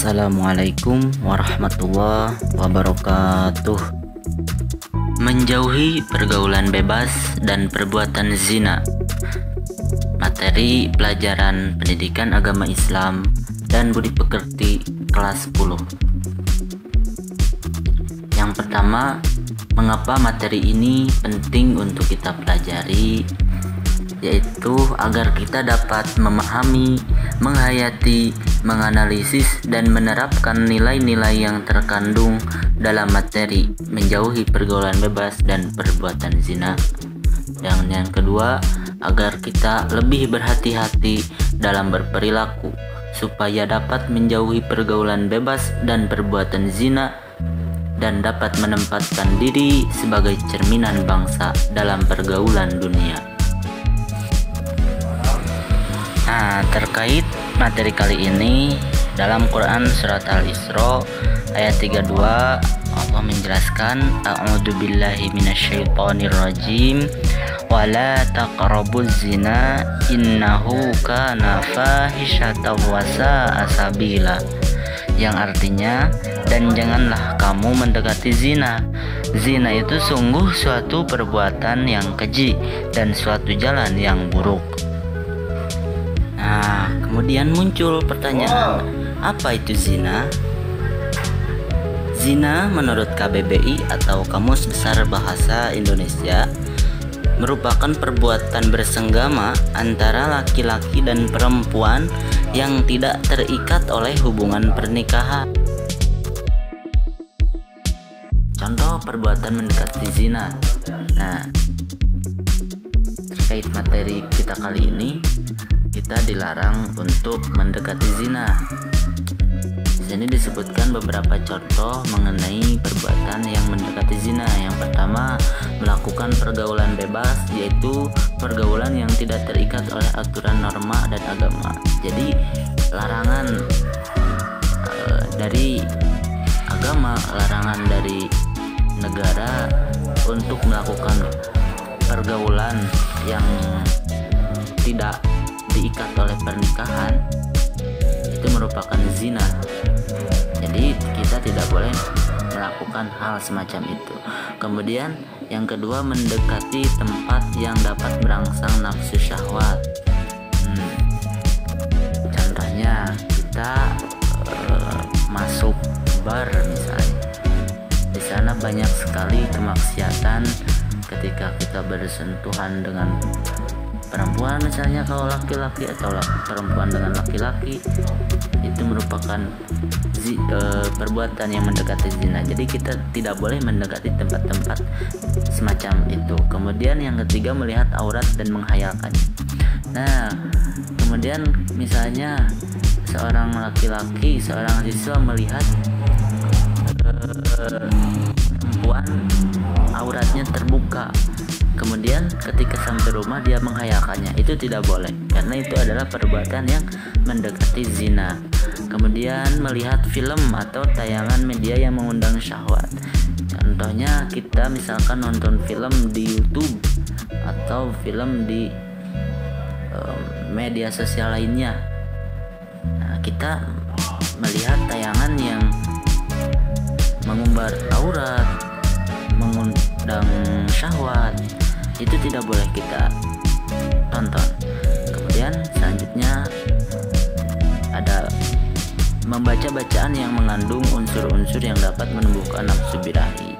Assalamualaikum warahmatullahi wabarakatuh. Menjauhi pergaulan bebas dan perbuatan zina. Materi pelajaran pendidikan agama Islam dan budi pekerti kelas 10. Yang pertama, mengapa materi ini penting untuk kita pelajari, yaitu agar kita dapat memahami, menghayati, menganalisis, dan menerapkan nilai-nilai yang terkandung dalam materi menjauhi pergaulan bebas dan perbuatan zina. Dan yang kedua, agar kita lebih berhati-hati dalam berperilaku supaya dapat menjauhi pergaulan bebas dan perbuatan zina dan dapat menempatkan diri sebagai cerminan bangsa dalam pergaulan dunia. Nah, terkait materi kali ini, dalam Quran surat Al-Isra ayat 32 Allah menjelaskan, a'udzubillahi minasyaitonirrajim wala taqrabuz zina innahu kana fahisyatan wa sa'a sabila, yang artinya, dan janganlah kamu mendekati zina. Zina itu sungguh suatu perbuatan yang keji dan suatu jalan yang buruk. Nah, kemudian muncul pertanyaan, apa itu zina? Zina menurut KBBI atau Kamus Besar Bahasa Indonesia merupakan perbuatan bersenggama antara laki-laki dan perempuan yang tidak terikat oleh hubungan pernikahan. Contoh perbuatan mendekati zina. Nah, terkait materi kita kali ini, kita dilarang untuk mendekati zina. Di sini disebutkan beberapa contoh mengenai perbuatan yang mendekati zina. Yang pertama, melakukan pergaulan bebas, yaitu pergaulan yang tidak terikat oleh aturan norma dan agama. Jadi larangan dari agama, larangan dari negara untuk melakukan pergaulan yang tidak diikat oleh pernikahan, itu merupakan zina. Jadi kita tidak boleh melakukan hal semacam itu. Kemudian yang kedua, mendekati tempat yang dapat merangsang nafsu syahwat. Contohnya kita masuk bar misalnya. Di sana banyak sekali kemaksiatan ketika kita bersentuhan dengan perempuan, misalnya kalau laki-laki atau perempuan dengan laki-laki, itu merupakan perbuatan yang mendekati zina. Jadi kita tidak boleh mendekati tempat-tempat semacam itu. Kemudian yang ketiga, melihat aurat dan menghayalkannya. Nah, kemudian misalnya seorang laki-laki, seorang siswa melihat perempuan auratnya terbuka, kemudian ketika sampai rumah dia menghayalkannya, itu tidak boleh, karena itu adalah perbuatan yang mendekati zina. Kemudian melihat film atau tayangan media yang mengundang syahwat. Contohnya kita misalkan nonton film di YouTube atau film di media sosial lainnya. Nah, kita melihat tayangan yang mengumbar aurat, mengundang syahwat, itu tidak boleh kita tonton. Kemudian selanjutnya ada membaca bacaan yang mengandung unsur-unsur yang dapat menumbuhkan nafsu birahi.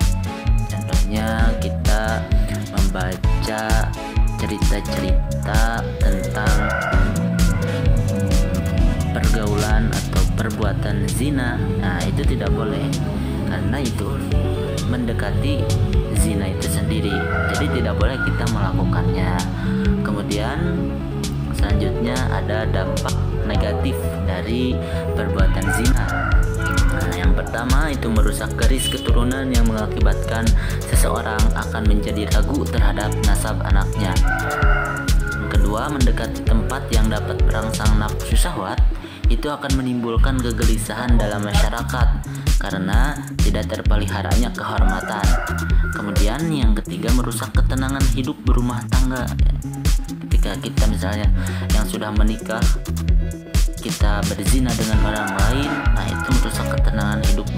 Contohnya kita membaca cerita-cerita tentang pergaulan atau perbuatan zina. Nah, itu tidak boleh, karena itu mendekati zina itu sendiri. Jadi tidak boleh kita melakukannya. Kemudian selanjutnya ada dampak negatif dari perbuatan zina. Nah, yang pertama itu merusak garis keturunan yang mengakibatkan seseorang akan menjadi ragu terhadap nasab anaknya. Yang kedua, mendekati tempat yang dapat merangsang nafsu syahwat itu akan menimbulkan kegelisahan dalam masyarakat karena tidak terpeliharanya kehormatan. Kemudian yang ketiga, merusak ketenangan hidup berumah tangga. Ketika kita misalnya yang sudah menikah, kita berzina dengan orang lain, nah itu merusak ketenangan hidup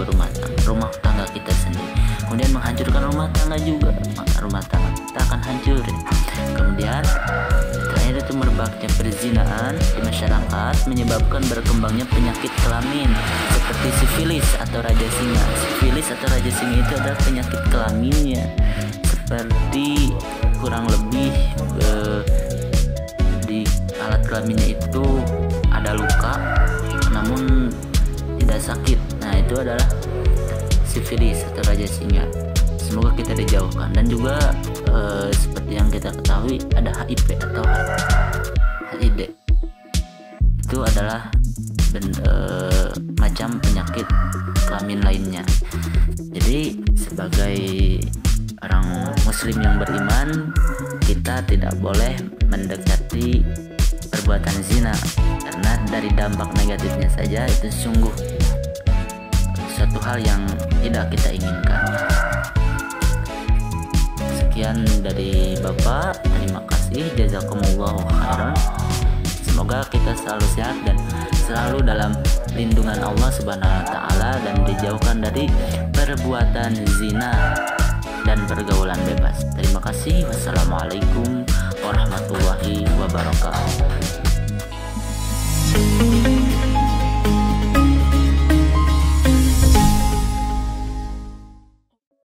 rumah tangga kita sendiri. Kemudian menghancurkan rumah tangga juga, maka rumah tangga kita akan hancur. Kemudian terakhir itu merebaknya perzinaan di masyarakat menyebabkan berkembangnya penyakit kelamin seperti sifilis atau raja singa. Sifilis atau raja singa itu adalah penyakit kelaminnya, seperti kurang lebih di alat kelaminnya itu ada luka namun tidak sakit. Nah itu adalah sifilis atau raja singa. Semoga kita dijauhkan. Dan juga seperti yang kita ketahui ada HIV atau HIV. Itu adalah macam penyakit kelamin lainnya. Jadi sebagai orang muslim yang beriman, kita tidak boleh mendekati perbuatan zina, karena dari dampak negatifnya saja itu sungguh suatu hal yang tidak kita inginkan. Sekian dari Bapak, terima kasih, jazakumullahu khairan. Semoga kita selalu sehat dan selalu dalam lindungan Allah Subhanahu wa taala dan dijauhkan dari perbuatan zina dan pergaulan bebas. Terima kasih. Wassalamualaikum warahmatullahi wabarakatuh.